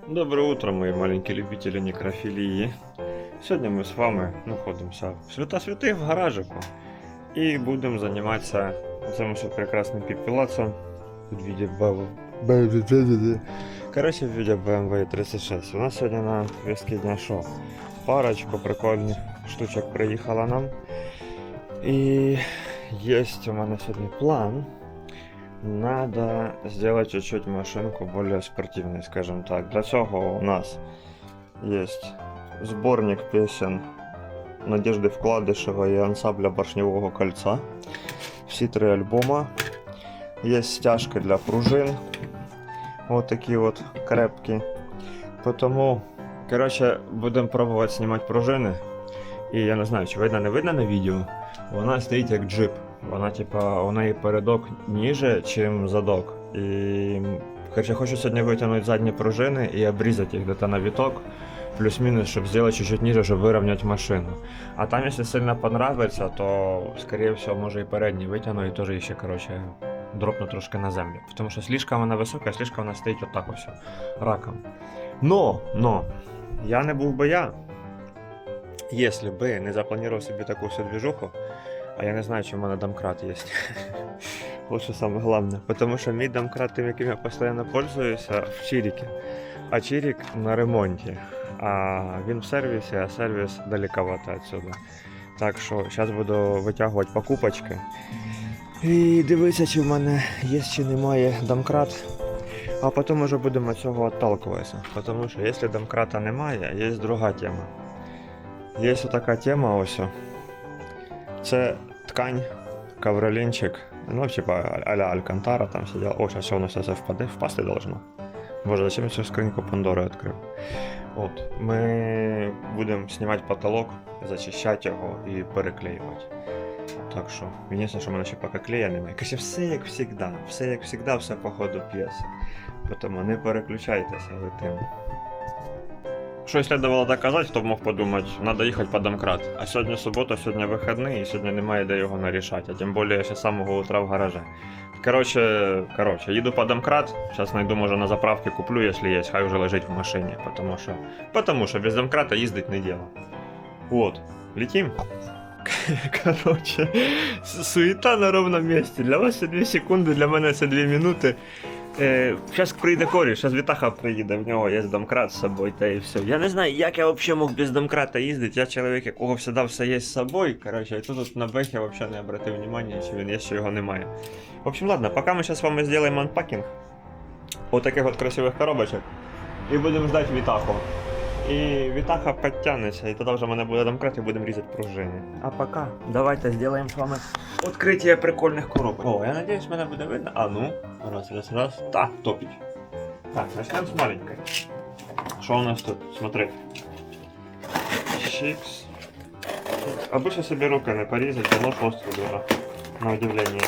Доброе утро, мои маленькие любители некрофилии. Сегодня мы с вами находимся в свята святых в гаражику и будем заниматься этим все прекрасным пепелацом в виде Короче, в виде BMW 36. У нас сегодня на повестке дня шо? Парочку прикольных штучек приехала нам. И есть у меня сегодня план. Надо сделать чуть-чуть машинку более спортивной, скажем так. Для цього у нас есть сборник песен Надежды Вкладышева и ансамбля Башневого кольца. Всі 3 альбома. Есть стяжки для пружин. Вот такие вот крепкие. Потому, короче, будем пробовать снимать пружины. І я не знаю, чи видно, не видно на відео. Вона стоїть як джип. Вона, типа, у неї передок ніже, чим задок. І, короче, хочу сьогодні витягнути задні пружини і обрізати їх где-то на виток. Плюс-минус, щоб зробити чуть-чуть ниже, щоб вирівняти машину. А там, якщо сильно понравиться, то, скорее всего, може і передній витягну і теж ще, короче, дропну трошки на землю. Тому що слишком вона висока, слишком вона стоїть отак ось, раком. Но, я не був би я, если бы не запланировал себе такую всю движуху, а я не знаю, чи в мене домкрат є. Вот что самое главное. Потому что мій домкрат, тим, яким я постійно пользуюся, в Чирике. А Чирик на ремонті. А він в сервісі, а сервіс далековато отсюда. Так що зараз буду витягувати покупочки. І дивитися, чи в мене є, чи немає домкрат. А потім вже будемо від цього відталкуватися. Тому що якщо домкрата немає, є друга тема. Є така тема ось. Це ткань, ковролинчик, ну типа а-ля Алькантара там сидел. О, сейчас все у нас все впасти должно. Боже, зачем я всю скриньку Пандори открыл? Вот, мы будем снимать потолок, зачищать его и переклеивать. Так що, единственное, що в мене ще поки клея немає. Каже, все як завжди, все по ходу п'єси. Тому не переключайтеся ви тим. Що слідувало доказати, хто б мог подумати, треба їхати по домкрат. А сьогодні субота, сьогодні вихідний, і сьогодні немає де його нарішати. А тим більше я ще з самого утра в гаражі. Короче, їду по домкрат. Зараз знайду, може, на заправці куплю, якщо є, хай вже лежить в машині. Потому що без домкрата їздить не діло. Вот, летим. Короче, суета на ровном месте. Для вас це 2 секунди, для мене це 2 минути. Зараз прийде коріш, зараз Вітаха приїде, в нього є домкрат з собою, та і все. Я не знаю, як я взагалі мог без домкрата їздити, я чоловік, якого завжди все є з собою, короче, і тут на бехі я взагалі не обратив внимання, чи він є, що його немає. В общем, ладно, поки ми зараз з вами зробимо анпакінг от таких от красивих коробочок, і будемо ждати Вітаху. І Вітаха підтягнеться, і тоді вже в мене буде домкрат і будемо різати пружини. А поки, давайте зробимо з вами відкриття прикольних коробок. О, я надіюсь, мене буде видно. А ну, раз. Так, топить. Так, начнем с маленькой. Что у нас тут? Смотри. Чикс. Обычно себе рукой не порезать, но нож острый даже. На удивление.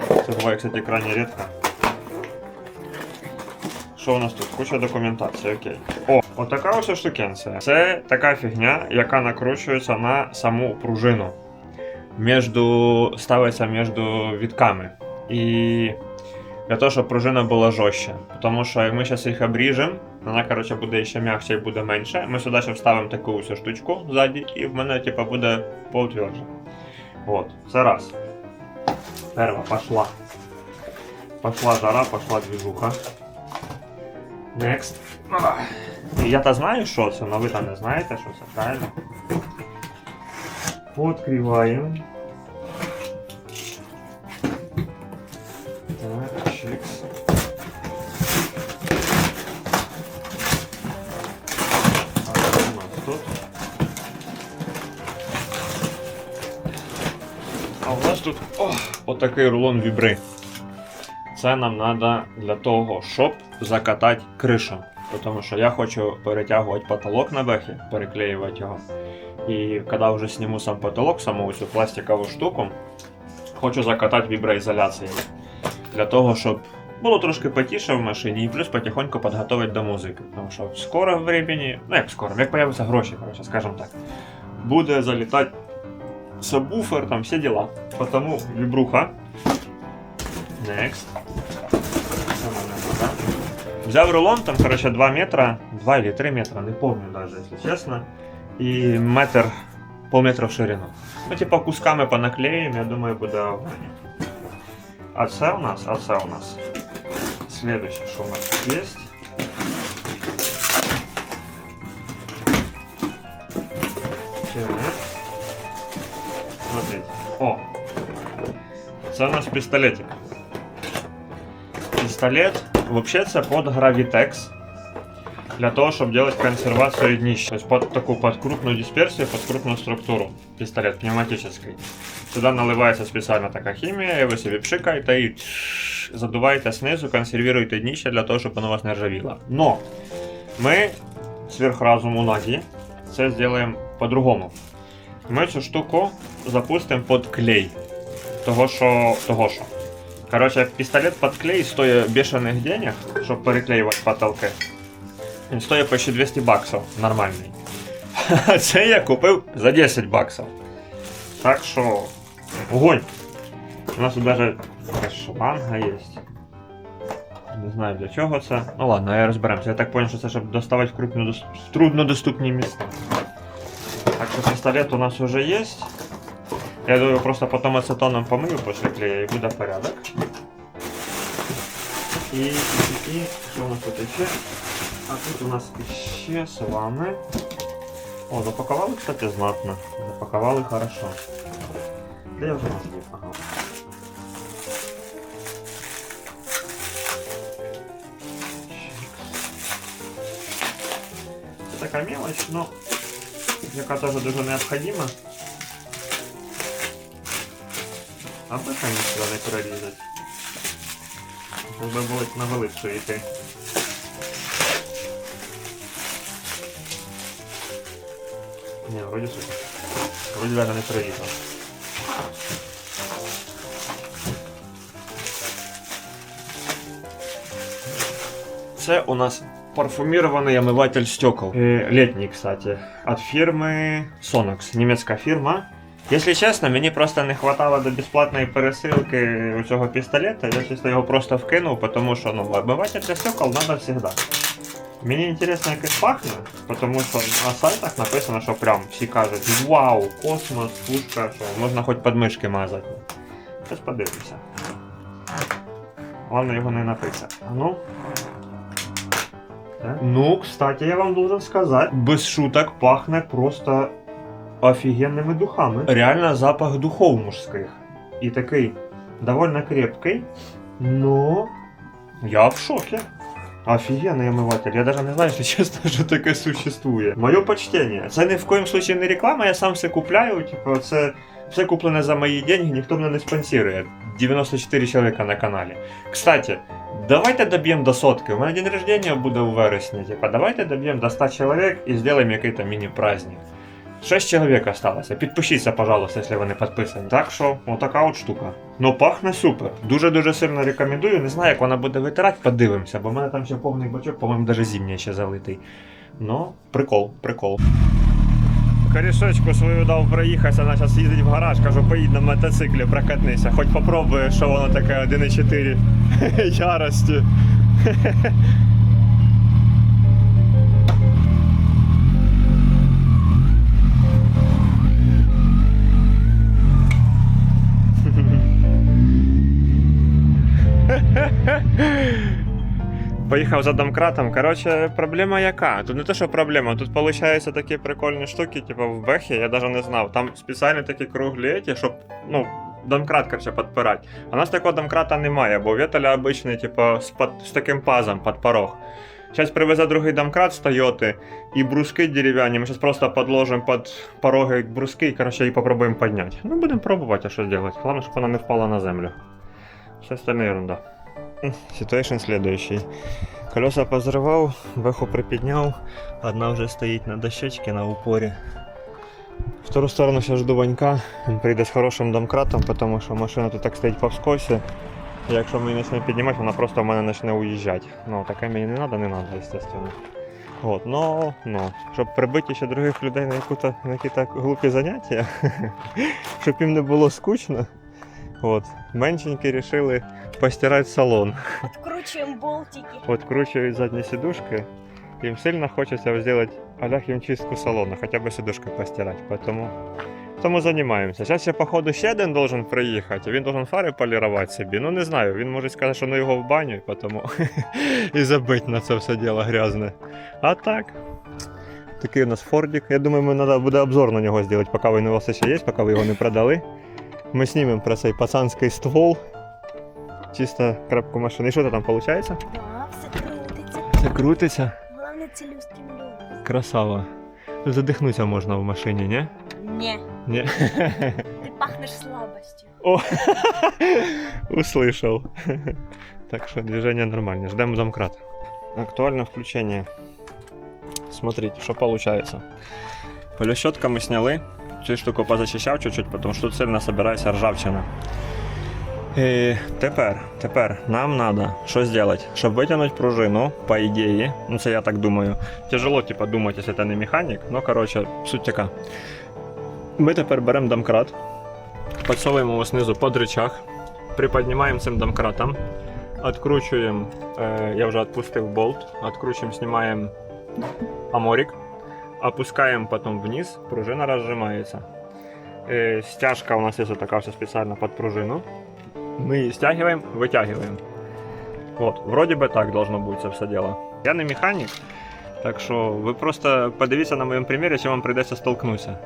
Это бывает, кстати, крайне редко. Що у нас тут? Куча документації, окей. О, от така ось штукенція. Це така фігня, яка накручується на саму пружину. Ставиться між вітками. І для того, щоб пружина була жорстче. Тому що як ми зараз їх обріжемо, вона, коротше, буде ще м'якше і буде менше. Ми сюди ще вставимо таку ось штучку ззаді, і в мене, типа, буде полтверже. От, це раз. Перва, пошла. Пошла жара, пошла движуха. Next. Я-то знаю, що це, але ви там не знаєте, що це, правильно? Відкриваємо. Так, чикс. А що у нас тут? А у нас тут отакий рулон вібри. Це нам треба для того, щоб закатати кришу. Тому що я хочу перетягувати потолок на бехі, переклеювати його. І коли вже зніму сам потолок, саму цю пластикову штуку, хочу закатати віброізоляцією. Для того, щоб було трошки потіше в машині і плюс потихоньку підготувати до музики. Тому що скоро времени, ну як скоро, як появляться гроші, короче, скажем так, буде залітати сабвуфер, там всі діла. Тому вібруха. Next. Взяв рулон, там, короче, 2 метра, 2 или 3 метра, не помню даже, если честно. И метр, полметра в ширину. Ну, типа, кусками понаклеїмо, я думаю, буде огонь. А це у нас, следующее, что у нас тут есть. Смотрите. О! Це у нас пістолетик. Пістолет, вообще це под Gravitex. Для того, чтобы делать консервацию днища. То есть под крупную дисперсию, под крупную структуру. Пистолет пневматический. Сюда наливается специально такая химия, и вы себе пшикаете и задуваете снизу, консервируете днище для того, чтобы оно у вас не ржавело. Но мы, сверхразум у Наді, це сделаем по-другому. Ми цю штуку запустимо под клей. Того що. Короче, пистолет под клей стоит бешеных денег, чтобы переклеивать потолки. Він стоїть почти 200 баксів, нормальний. А це я купив за 10 баксів. Так що, огонь. У нас тут навіть шланга є. Не знаю для чого це. Ну ладно, я розберемося. Я так зрозумів, що це щоб доставати в труднодоступні місця. Так що пістолет у нас вже є. Я думаю, просто потім ацетоном помию після клея і буде порядок. І що у нас тут ще? А тут у нас ще з вами. О, запаковали, кстати, знатно. Запаковали хорошо. Да я вже назвів, ага. Це така мелочь, но яка теж дуже необхідна. Аби, конечно, не прорізати. Треба було на величу йти. Не, вроде супер. Вроде даже не прорізав. Це у нас парфумированный омыватель стекол. Летний, кстати. От фирмы Sonox. Немецкая фирма. Если честно, мені просто не хватало до безплатної пересилки у цього пістолета. Я чисто його просто вкинув, тому що омиватель для стекол треба завжди. Мені інтересно, як він пахне, тому що на сайтах написано, що прям всі кажуть: вау, космос, пушка, що можна хоч подмишки мазати. Зараз подивимося. Головне його не написати. А ну. Ну, кстати, я вам должен сказать, без шуток пахне просто офігенними духами. Реально запах духов мужських. І такий довольно крепкий, но я в шоке. Офігенний омиватель. Я даже не знаю, що чесно, що таке существує. Моє почтення. Це ні в коїм случае не реклама, я сам все купляю. Типу, це все куплене за мої деньги, ніхто мене не спонсирує. 94 чоловіка на каналі. Кстати, давайте доб'ємо до 100. У мене день рождения буде у вересні. Типа, давайте доб'ємо до 100 чоловік і зробимо якийсь міні-праздник. 6 чоловік осталося. Підпишіться, пожалуйста, якщо ви не підписані. Так що, отака от штука. Ну, пахне супер. Дуже-дуже сильно рекомендую. Не знаю, як вона буде витирати, подивимося, бо в мене там ще повний бачок, по-моєму, навіть зимній ще залитий. Ну, прикол. Корішочку свою дав проїхатися, вона зараз їздить в гараж, кажу, поїдь на мотоциклі, прокатнися. Хоч попробуй, що воно таке 1,4 ярості. Поїхав за домкратом. Короче, проблема яка? Тут не те, що проблема, тут виходить такі прикольні штуки, типу в бехі, я навіть не знав. Там спеціальні такі круглі, щоб, домкрат, короче, підпирати. А у нас такого домкрата немає, бо у Вєтеля обичний, типу, з таким пазом під порог. Зараз привезе другий домкрат з Тойоти і бруски дерев'яні. Ми зараз просто підложимо під пороги бруски і, короче, і попробуємо підняти. Ну, будемо пробувати, а що зробити. Головне, щоб вона не впала на землю. Все остальне ерунда. Ситуация следующий. Колеса позрывал, бэху приподнял, одна уже стоит на дощечке на упоре. Вторую сторону сейчас жду Ванька, він прийде з хорошим домкратом, потому що машина тут так стоїть по вскосі. Якщо ми її почнемо піднімати, вона просто в мене почне уїжджати. Ну, таке мені не треба, естественно. Вот, но, щоб прибити ще других людей на якісь глупі заняття, щоб їм не було скучно. От, меншенькі рішили постирать салон. Откручиваем болтики. Откручивают задние сидушки. Им сильно хочется сделать а-ля химчистку салона, хотя бы сидушки постирать. Тому занимаемся. Сейчас ще, походу, ще один должен приїхати, він должен фари полірувати собі. Ну не знаю, він може сказати, що ну його в баню, тому і забить на це все діло грязне. А так, такий у нас Фордик. Я думаю, мені треба буде обзор на нього зробити, поки він у вас ще є, поки ви його не продали. Ми знімемо про цей пацанський ствол. Чисто крапку машини. І що там виходить? Да, все крутиться. Це крутиться. Главное целеустремленно. Красава. Задихнутися можна в машині, ні? Не, Ні. ты пахнешь слабостью. О, услышал. Так что движение нормальное. Ждем домкрат. Актуальное включение. Смотрите, что получается. Полещетка мы сняли. Цю штуку позачищав чуть-чуть, потому что тут сильно собирается ржавчина. І тепер нам надо що зробити? Щоб витягнути пружину, по ідеї, ну це я так думаю. Тяжело типа думати, якщо ти не механік, ну короче, суть така. Ми тепер беремо домкрат, підсовуємо його знизу під рычаг, приподнімаємо цим домкратом, відкручуємо, я вже відпустив болт, відкручуємо, знімаємо аморик, опускаємо потім вниз, пружина розжимається. Стяжка у нас є така все спеціально під пружину. Мы ее стягиваем, вытягиваем. Вот, вроде бы так должно быть это все дело. Я не механик, так что вы просто подивіться на моем примере, чем вам придется столкнуться.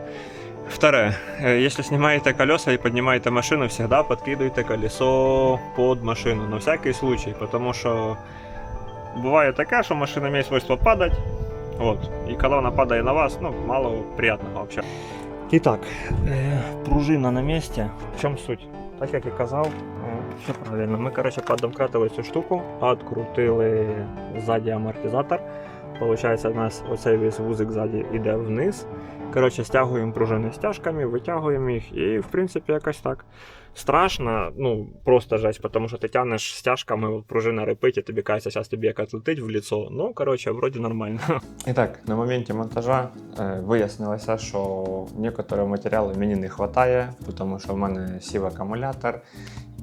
Второе. Если снимаете колеса и поднимаете машину, всегда подкидывайте колесо под машину. На всякий случай, потому что бывает такая, что машина имеет свойство падать. Вот. И когда она падает на вас, ну, мало приятного вообще. Итак, пружина на месте. В чем суть? Так як і казав, все правильно. Ми, коротше, поддомкратили цю штуку, відкрутили ззаді амортизатор. Получається, у нас оцей весь вузик ззаді йде вниз. Коротше, стягуємо пружини стяжками, витягуємо їх і, в принципі, якось так. Страшно, ну, просто жесть, тому що ти тягнеш стяжками, пружина рипить, і тобі кажеться, зараз тобі якась летить в лицо. Ну, коротше, вроді нормально. І так, на моменті монтажа вияснилося, що некоторого матеріалу мені не вистачає, тому що в мене сів акумулятор.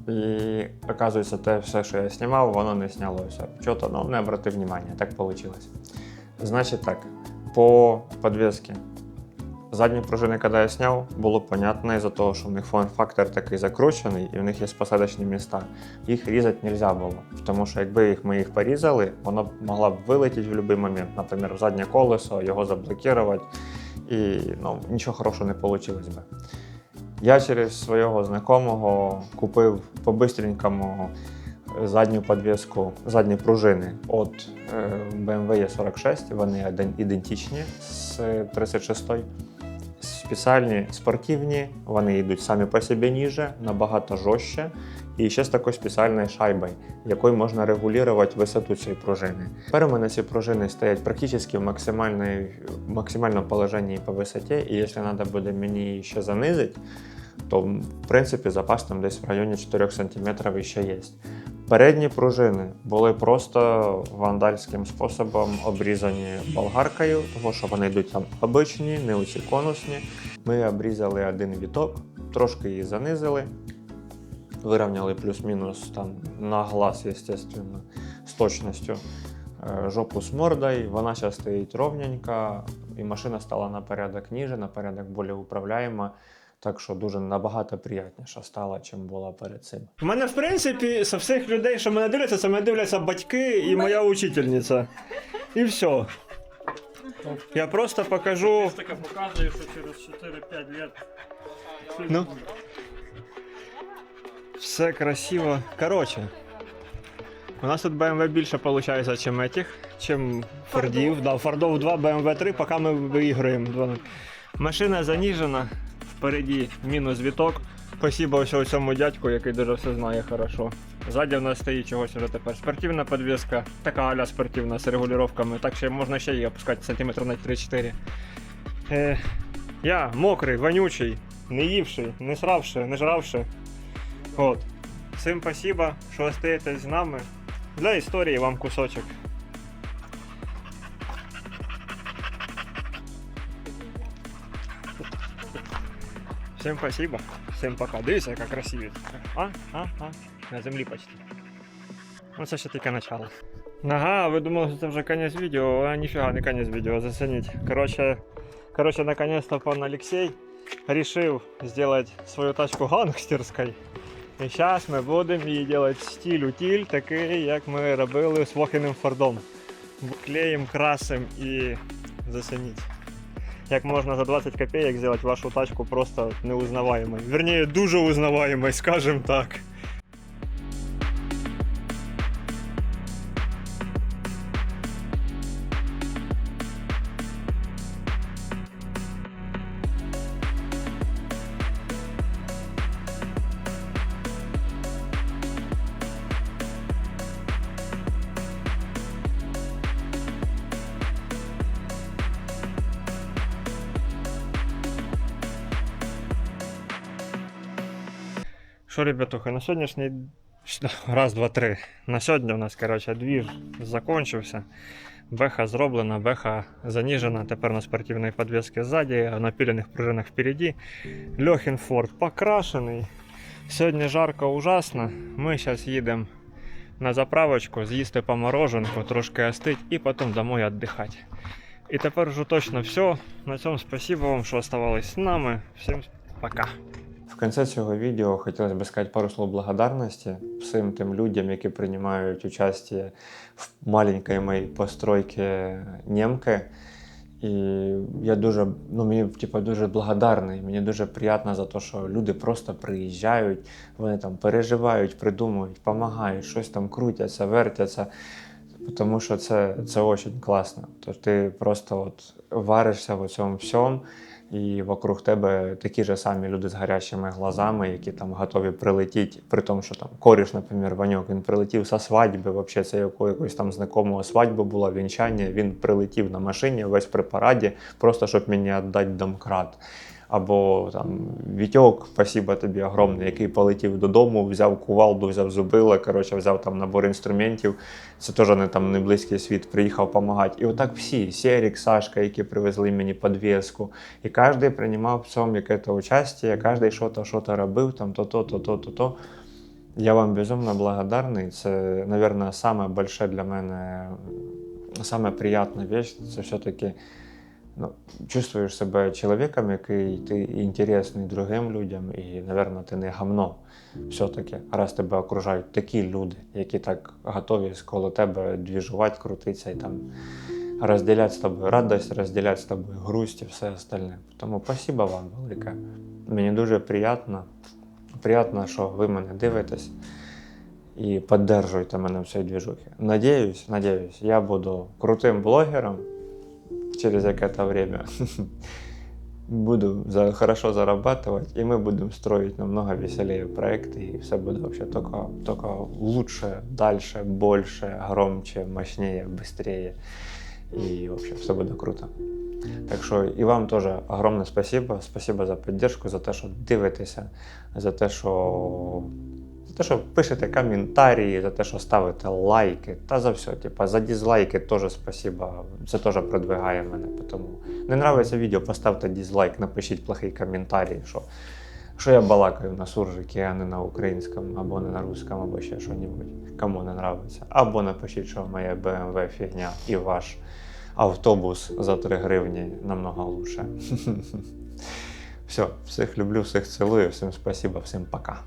І, оказується, те все, що я знімав, воно не знялося. Чого-то, ну, не обратив внимання, так вийшло. Значить так, по підвісці. Задні пружини, коли я сняв, було понятно із-за того, що в них форм-фактор такий закручений і в них є посадочні місця. Їх різати не можна було, тому що якби ми їх порізали, воно б могло б вилетіти в будь-який момент. Наприклад, в заднє колесо, його заблокувати і ну, нічого хорошого не вийшло б. Я через свого знайомого купив по-бистренькому задню підвіску, задні пружини від BMW E46, вони ідентичні з 36-ї. Спеціальні спортивні, вони йдуть самі по собі ниже, набагато жорстче. І ще з такою спеціальною шайбою, якою можна регулювати висоту цієї пружини. Тепер у мене ці пружини стоять практично в максимальному положенні по висоті, і якщо треба буде мені ще занизити, то в принципі запас там десь в районі 4 см ще є. Передні пружини були просто вандальським способом обрізані болгаркою, тому що вони йдуть там обичні, не оці конусні. Ми обрізали один віток, трошки її занизили, вирівняли плюс-мінус там на глаз, естественно, з точністю жопу з мордою. Вона зараз стоїть ровненька, і машина стала на порядок ниже, на порядок більш управляєма. Так що дуже набагато приємніша стала, чим була перед цим. У мене, в принципі, з всіх людей, що мене дивляться, це мене дивляться батьки і моя учительниця. І все. Я просто покажу... Статистика показує, що через 4-5 років... Ну, все красиво. Короче, у нас тут BMW більше виходить, чим этих, чим Фордів. Да, Фордов 2, BMW 3, поки ми виіграємо. Машина заніжена. Впереді мінус віток. Спасибо всього цьому дядьку, який дуже все знає хорошо. Ззаді в нас стоїть чогось вже тепер спортивна підвіска, така а-ля спортивна з регулюваннями, так що можна ще її опускати сантиметрів на 3-4. Я мокрий, вонючий, не ївший, не сравши, не жравши. От. Всім спасибо, що остаєтесь з нами. Для історії вам кусочок. Всем спасибо, всем пока. Дивіться, яка красиві. На землі почти. Ну це ще тільки начало. Ага, ви думали, що це вже кінець відео, а ніфіга не кінець відео, зацініть. Короче, наконец-то пан Алексей решил сделать свою тачку гангстерской. І зараз ми будемо її робити стиль утиль, такий, як ми робили з Вохіним Фордом. Клеїм, красим і зацініть. Як можна за 20 копійок зробити вашу тачку просто неузнаваємою. Верніше, дуже узнаваємою, скажімо так. Що, ребятуха, на сьогоднішній... Раз, два, три. На сьогодні у нас, короче, двіж закончився. Беха зроблена, беха заніжена. Тепер на спортивній підвісці ззаді, а на піляних пружинах впереді. Льохін Форд покрашений. Сьогодні жарко ужасно. Ми зараз їдемо на заправочку, з'їсти по мороженку, трошки остить і потім домой віддихати. І тепер вже точно все. На цьому спасибо вам, що оставались з нами. Всім пока. В кінці цього відео хотілося б сказати пару слов благодарності всім тим людям, які приймають участь в маленькій моїй постройці Нємки. І я дуже, мені дуже благодарний, мені дуже приємно за те, що люди просто приїжджають, вони там переживають, придумують, допомагають, щось там крутяться, вертяться. Тому що це дуже класно. Тож ти просто от варишся в цьому всьому, і вокруг тебе такі ж самі люди з гарячими глазами, які там готові прилетіти, при тому, що там коріш, наприклад, Ваньок, він прилетів зі свадьби, взагалі це якогось там знайомого свадьба була, вінчання, він прилетів на машині весь при параді, просто щоб мені віддати домкрат. Або там Вітьок, спасибо тобі огромне, який полетів додому, взяв кувалду, взяв зубила, взяв там набор інструментів. Це теж не близький світ, приїхав допомагати. І отак всі, Серік, Сашка, які привезли мені підвіску. І кожен приймав в цьому якесь участь, кожен щось робив, там то. Я вам безумно благодарний. Це, мабуть, саме більше для мене, саме приємна річ, це все-таки чувствуєш себе чоловіком, який ти інтересний другим людям, і, мабуть, ти не гамно все-таки, раз тебе окружають такі люди, які так готові коло тебе двіжувати, крутитися і там розділяти з тобою радість, розділяти з тобою грусть і все остальне. Тому спасибо вам велике. Мені дуже приємно, що ви мене дивитесь і підтримуєте мене в цій двіжухі. Надіюсь, я буду крутим блогером, через какое-то время буду хорошо зарабатывать, и мы будем строить намного веселее проекты, и все будет вообще только лучше, дальше, больше, громче, мощнее, быстрее, и вообще все будет круто. Так що і вам теж огромне спасибо за підтримку, за те, що дивитеся, за те, що пишете коментарі, за те, що ставите лайки, та за все. За дизлайки теж спасибо, це теж продвигає мене. Тому не подобається відео, поставте дизлайк, напишіть плохий коментарі, що я балакаю на суржикі, а не на українському, або не на русскому, або ще щось. Кому не подобається. Або напишіть, що моє BMW фігня і ваш автобус за 3 гривні намного лучше. Все, всіх люблю, всіх цілую, всім спасибо, всім пока.